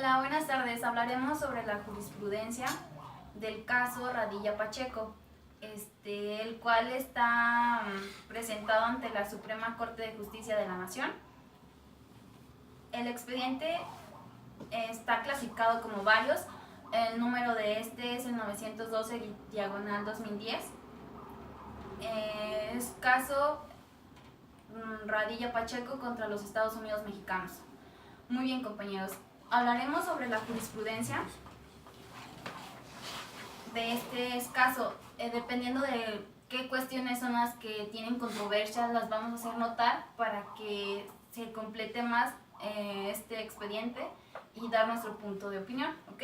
Hola, buenas tardes. Hablaremos sobre la jurisprudencia del caso Radilla Pacheco, el cual está presentado ante la Suprema Corte de Justicia de la Nación. El expediente está clasificado como varios. El número de este es el 912/2010. Es caso Radilla Pacheco contra los Estados Unidos mexicanos. Muy bien, compañeros. Hablaremos sobre la jurisprudencia de este caso. Dependiendo de qué cuestiones son las que tienen controversia, las vamos a hacer notar para que se complete más este expediente y dar nuestro punto de opinión, ¿ok?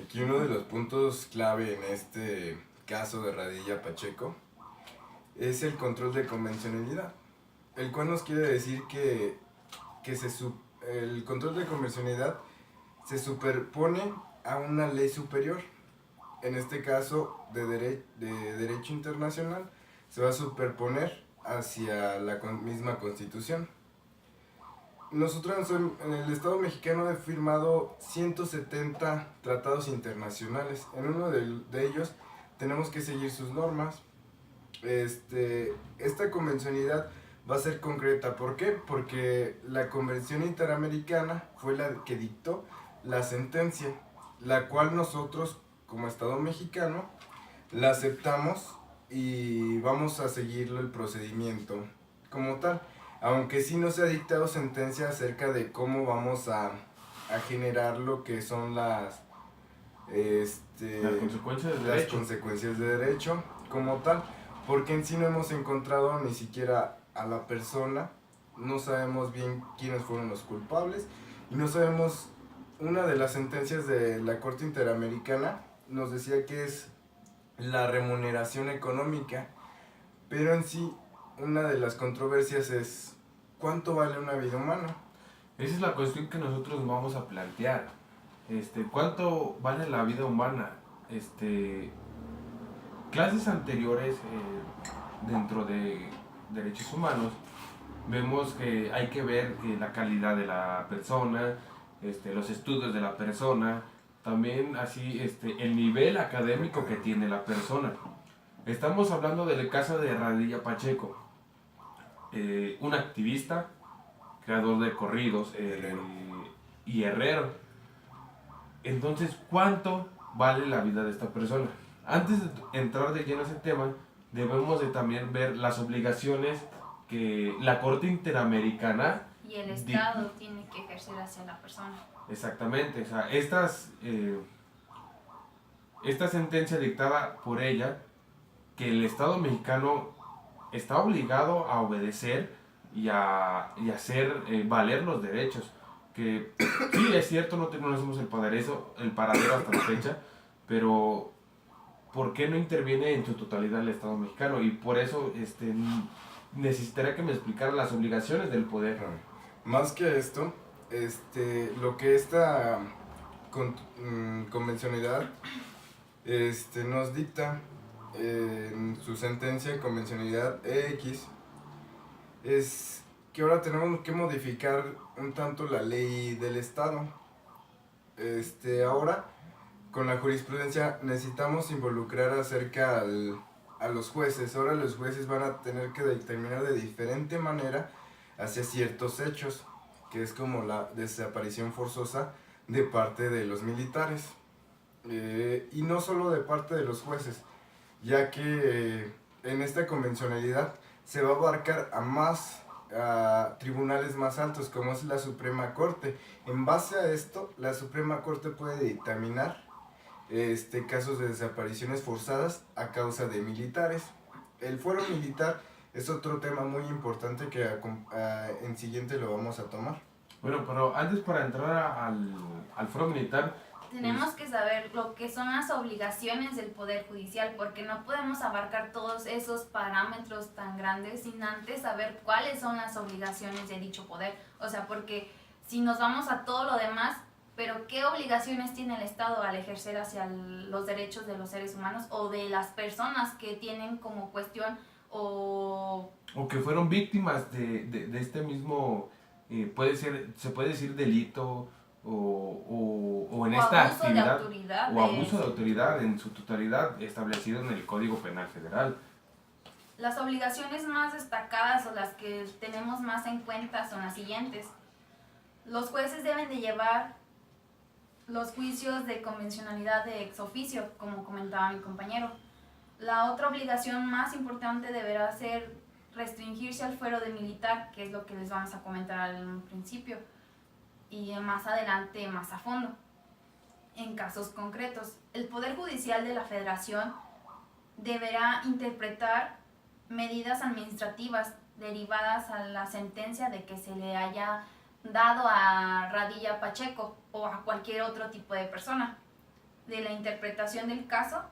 Aquí uno de los puntos clave en este caso de Radilla Pacheco es el control de convencionalidad, el cual nos quiere decir que el control de convencionalidad se superpone a una ley superior. En este caso de derecho internacional se va a superponer hacia la misma Constitución. Nosotros en el Estado mexicano hemos firmado 170 tratados internacionales. En uno de ellos tenemos que seguir sus normas. Esta convencionalidad va a ser concreta. ¿Por qué? Porque la Convención Interamericana fue la que dictó la sentencia, la cual nosotros, como Estado mexicano, la aceptamos y vamos a seguirlo el procedimiento como tal. Aunque sí no se ha dictado sentencia acerca de cómo vamos a generar lo que son las consecuencias de derecho como tal, porque en sí no hemos encontrado ni siquiera a la persona, no sabemos bien quiénes fueron los culpables y no sabemos. Una de las sentencias de la Corte Interamericana nos decía que es la remuneración económica, pero en sí una de las controversias es ¿cuánto vale una vida humana? Esa es la cuestión que nosotros vamos a plantear. ¿Cuánto vale la vida humana? Clases anteriores dentro de derechos humanos vemos que hay que ver la calidad de la persona, los estudios de la persona, también así el nivel académico que tiene la persona. Estamos hablando del caso de Radilla Pacheco, un activista, creador de corridos y herrero. Entonces, ¿cuánto vale la vida de esta persona? Antes de entrar de lleno a ese tema, debemos de también ver las obligaciones que la Corte Interamericana y el Estado tiene que ejercer hacia la persona. Exactamente, o sea, esta sentencia dictada por ella, que el Estado mexicano está obligado a obedecer y a hacer valer los derechos. Que sí, es cierto, no conocemos el paradero hasta la fecha, pero ¿por qué no interviene en su totalidad el Estado mexicano? Y por eso necesitaría que me explicaran las obligaciones del poder. Más que esto, lo que esta convencionalidad nos dicta en su sentencia, convencionalidad EX, es que ahora tenemos que modificar un tanto la ley del Estado. Ahora, con la jurisprudencia, necesitamos involucrar a los jueces. Ahora los jueces van a tener que determinar de diferente manera hacia ciertos hechos, que es como la desaparición forzosa de parte de los militares. Y no solo de parte de los jueces, ya que en esta convencionalidad se va a abarcar a tribunales más altos, como es la Suprema Corte. En base a esto, la Suprema Corte puede dictaminar casos de desapariciones forzadas a causa de militares. El fuero militar es otro tema muy importante que en siguiente lo vamos a tomar. Bueno, pero antes para entrar al fuero militar, tenemos que saber lo que son las obligaciones del Poder Judicial, porque no podemos abarcar todos esos parámetros tan grandes sin antes saber cuáles son las obligaciones de dicho poder. O sea, porque si nos vamos a todo lo demás, pero ¿qué obligaciones tiene el Estado al ejercer hacia los derechos de los seres humanos o de las personas que tienen como cuestión o que fueron víctimas de este mismo, se puede decir delito o en O esta abuso de actividad autoridad. o abuso de autoridad en su totalidad establecido en el Código Penal Federal. Las obligaciones más destacadas o las que tenemos más en cuenta son las siguientes. Los jueces deben de llevar los juicios de convencionalidad de ex oficio, como comentaba mi compañero. La otra obligación más importante deberá ser restringirse al fuero de militar, que es lo que les vamos a comentar al principio y más adelante más a fondo. En casos concretos, el Poder Judicial de la Federación deberá interpretar medidas administrativas derivadas a la sentencia de que se le haya dado a Radilla Pacheco o a cualquier otro tipo de persona, de la interpretación del caso,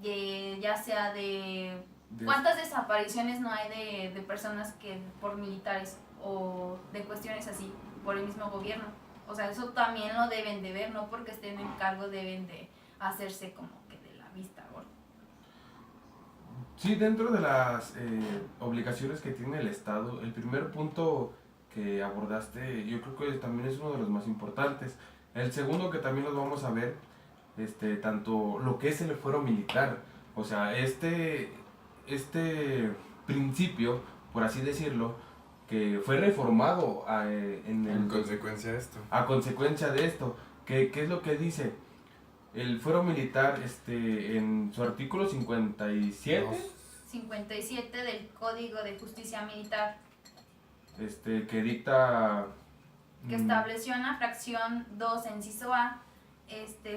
ya sea de cuántas desapariciones no hay de personas que por militares o de cuestiones así por el mismo gobierno. O sea, eso también lo deben de ver, no porque estén en cargo deben de hacerse como que de la vista gorda. Sí, dentro de las obligaciones que tiene el Estado, el primer punto que abordaste yo creo que también es uno de los más importantes. El segundo, que también los vamos a ver, tanto lo que es el fuero militar, o sea, este principio, por así decirlo, que fue reformado En consecuencia de esto. a consecuencia de esto. ¿Qué es lo que dice? El fuero militar, en su artículo 57, 57 del Código de Justicia Militar, que dicta... que estableció en la fracción 2, inciso A,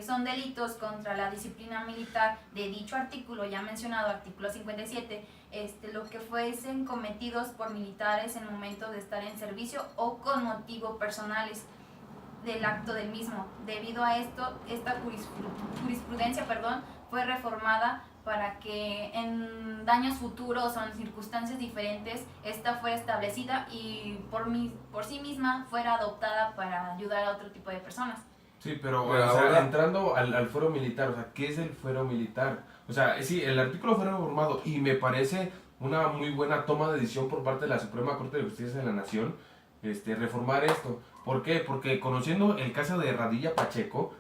son delitos contra la disciplina militar de dicho artículo, ya mencionado, artículo 57, lo que fuesen cometidos por militares en momentos de estar en servicio o con motivos personales del acto del mismo. Debido a esto, esta jurisprudencia fue reformada para que en daños futuros o en circunstancias diferentes esta fuera establecida y por sí misma fuera adoptada para ayudar a otro tipo de personas. Sí, pero Pero o sea, ahora... entrando al fuero militar, o sea, ¿qué es el fuero militar? O sea, sí, el artículo fue reformado y me parece una muy buena toma de decisión por parte de la Suprema Corte de Justicia de la Nación, reformar esto. ¿Por qué? Porque conociendo el caso de Radilla Pacheco,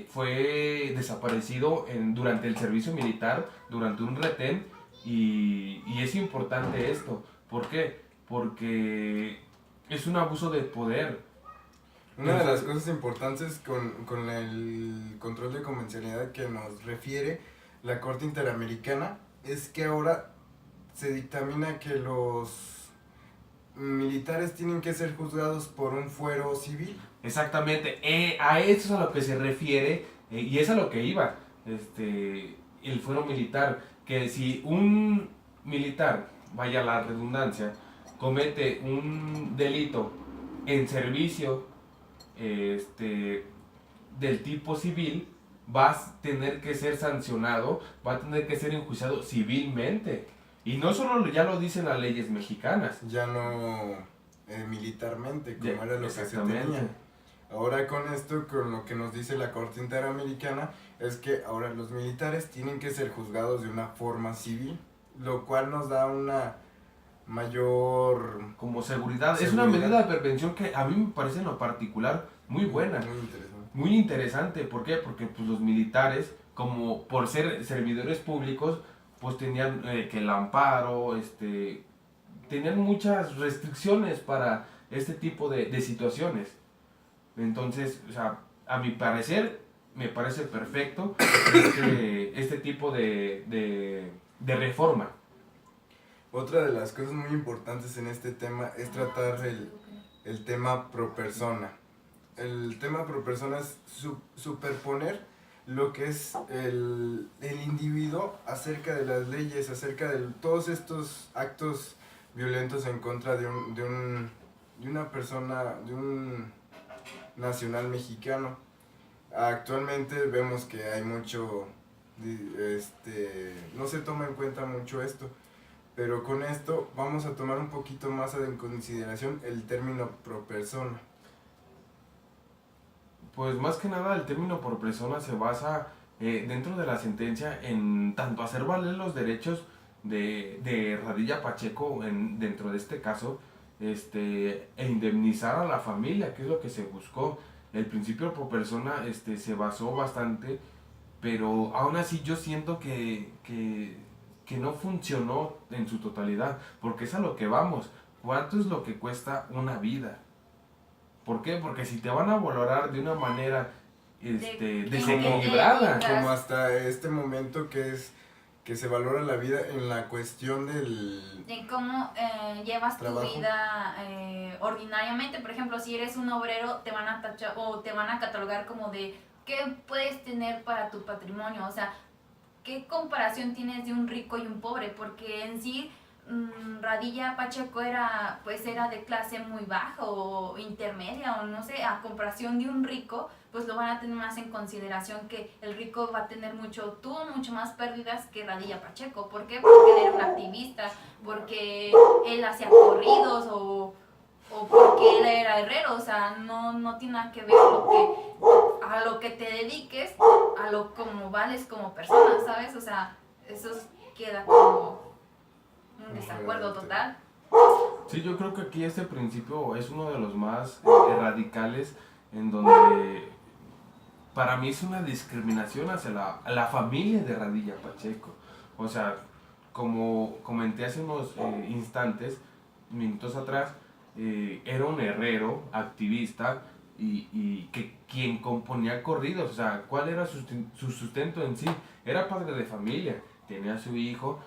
fue desaparecido durante el servicio militar, durante un retén, y es importante esto. ¿Por qué? Porque es un abuso de poder. Una de las cosas importantes con el control de convencionalidad que nos refiere la Corte Interamericana es que ahora se dictamina que los militares tienen que ser juzgados por un fuero civil. Exactamente, a eso es a lo que se refiere, y es a lo que iba el fuero militar, que si un militar, vaya la redundancia, comete un delito en servicio del tipo civil, va a tener que ser sancionado, va a tener que ser enjuiciado civilmente. Y no solo ya lo dicen las leyes mexicanas. Ya no militarmente, como Ya, era lo que se tenía. Ahora con esto, con lo que nos dice la Corte Interamericana, es que ahora los militares tienen que ser juzgados de una forma civil, lo cual nos da una mayor... Como seguridad. Es una medida de prevención que a mí me parece en lo particular muy buena. Muy interesante. Muy interesante. ¿Por qué? Porque pues, los militares, como por ser servidores públicos, pues tenían que el amparo, tenían muchas restricciones para este tipo de situaciones. Entonces, o sea, a mi parecer, me parece perfecto este tipo de reforma. Otra de las cosas muy importantes en este tema es tratar el tema pro persona. El tema pro persona es superponer lo que es el individuo acerca de las leyes, acerca de todos estos actos violentos en contra de una persona, de un nacional mexicano. Actualmente vemos que hay mucho, no se toma en cuenta mucho esto, pero con esto vamos a tomar un poquito más en consideración el término pro persona. Pues más que nada el término por persona se basa dentro de la sentencia en tanto hacer valer los derechos de Radilla Pacheco dentro de este caso, e indemnizar a la familia, que es lo que se buscó. el principio pro persona se basó bastante, pero aún así yo siento que no funcionó en su totalidad, porque es a lo que vamos. ¿Cuánto es lo que cuesta una vida? ¿Por qué? Porque si te van a valorar de una manera desequilibrada. Como hasta este momento que se valora la vida en la cuestión del de cómo llevas trabajo. tu vida ordinariamente. Por ejemplo, si eres un obrero, te van a tachar o te van a catalogar como de qué puedes tener para tu patrimonio. O sea, ¿qué comparación tienes de un rico y un pobre? Porque en sí Radilla Pacheco era de clase muy baja o intermedia o no sé, a comparación de un rico, pues lo van a tener más en consideración, que el rico va a tener tuvo mucho más pérdidas que Radilla Pacheco. ¿Por qué? Porque él era un activista, porque él hacía corridos o porque él era herrero. O sea, no tiene nada que ver a lo que te dediques, a lo como vales como persona, ¿sabes? O sea, eso queda como un desacuerdo total. Sí, yo creo que aquí este principio es uno de los más radicales, en donde para mí es una discriminación hacia la familia de Radilla Pacheco. O sea, como comenté hace unos minutos atrás, era un herrero, activista, y que quien componía corridos. O sea, ¿cuál era su sustento en sí? Era padre de familia, tenía a su hijo,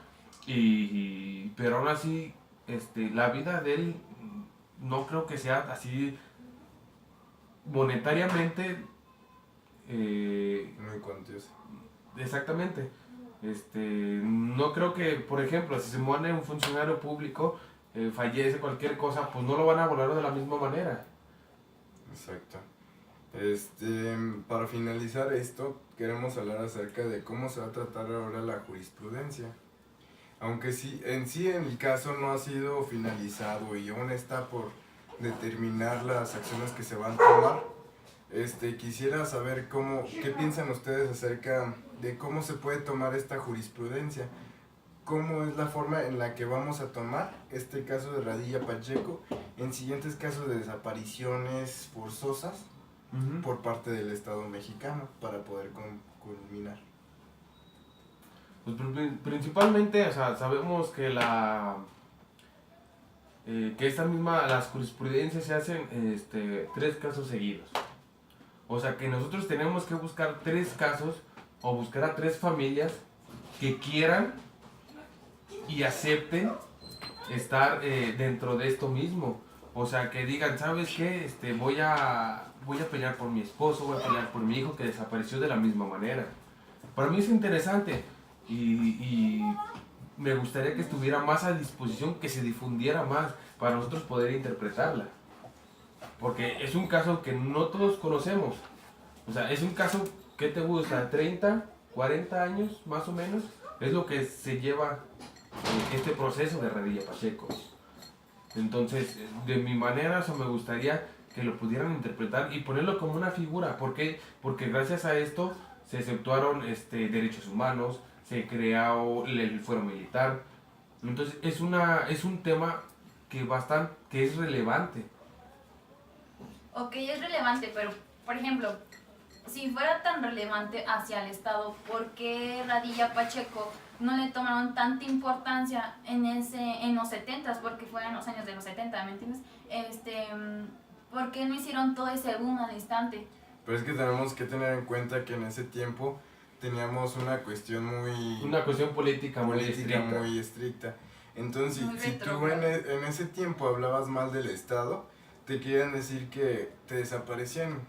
pero aún así, la vida de él no creo que sea así monetariamente muy cuantioso. exactamente. No creo que, por ejemplo, si se muere un funcionario público, fallece cualquier cosa, pues no lo van a valorar de la misma manera. Exacto. Para finalizar esto, queremos hablar acerca de cómo se va a tratar ahora la jurisprudencia. Aunque sí, en el caso no ha sido finalizado y aún está por determinar las acciones que se van a tomar, quisiera saber qué piensan ustedes acerca de cómo se puede tomar esta jurisprudencia. ¿Cómo es la forma en la que vamos a tomar este caso de Radilla Pacheco en siguientes casos de desapariciones forzosas por parte del Estado mexicano para poder culminar? Pues principalmente, o sea, sabemos que las jurisprudencias se hacen 3 casos seguidos. O sea que nosotros tenemos que buscar 3 casos o buscar a 3 familias que quieran y acepten estar dentro de esto mismo. O sea, que digan, ¿sabes qué? Voy a pelear por mi esposo, voy a pelear por mi hijo que desapareció de la misma manera. Para mí es interesante y me gustaría que estuviera más a disposición, que se difundiera más para nosotros poder interpretarla. Porque es un caso que no todos conocemos. O sea, es un caso que te gusta, 30, 40 años más o menos, es lo que se lleva este proceso de Radilla Pacheco. Entonces, de mi manera, me gustaría que lo pudieran interpretar y ponerlo como una figura. ¿Por qué? Porque gracias a esto se exceptuaron derechos humanos, se creó el fuero militar. Entonces, es un tema que es relevante. Ok, es relevante, pero, por ejemplo, si fuera tan relevante hacia el Estado, ¿por qué Radilla Pacheco no le tomaron tanta importancia en los 70s? Porque fue en los años de los 70, ¿me entiendes? ¿Por qué no hicieron todo ese boom al instante? Pero es que tenemos que tener en cuenta que en ese tiempo teníamos una cuestión política muy estricta. Entonces, si tú en ese tiempo hablabas mal del Estado, te quieren decir que te desaparecían.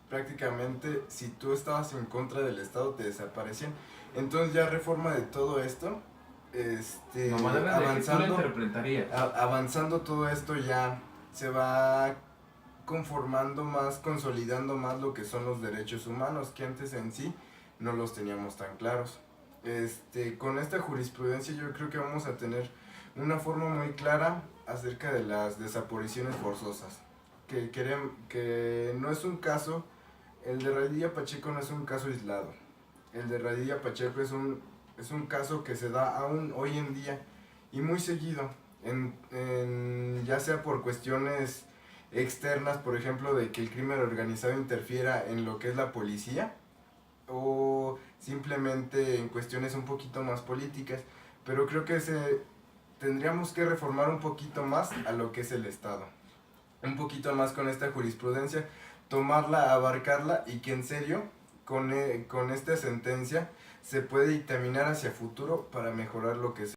Prácticamente, si tú estabas en contra del Estado, te desaparecían. Entonces, ya reforma de todo esto, avanzando todo esto, ya se va conformando más, consolidando más lo que son los derechos humanos, que antes en sí no los teníamos tan claros. Con esta jurisprudencia yo creo que vamos a tener una forma muy clara acerca de las desapariciones forzosas, que no es un caso, el de Radilla Pacheco no es un caso aislado. El de Radilla Pacheco es un caso que se da aún hoy en día y muy seguido, ya sea por cuestiones externas, por ejemplo, de que el crimen organizado interfiera en lo que es la policía, o simplemente en cuestiones un poquito más políticas, pero creo que tendríamos que reformar un poquito más a lo que es el Estado, un poquito más con esta jurisprudencia, tomarla, abarcarla, y que en serio con esta sentencia se puede dictaminar hacia futuro para mejorar lo que es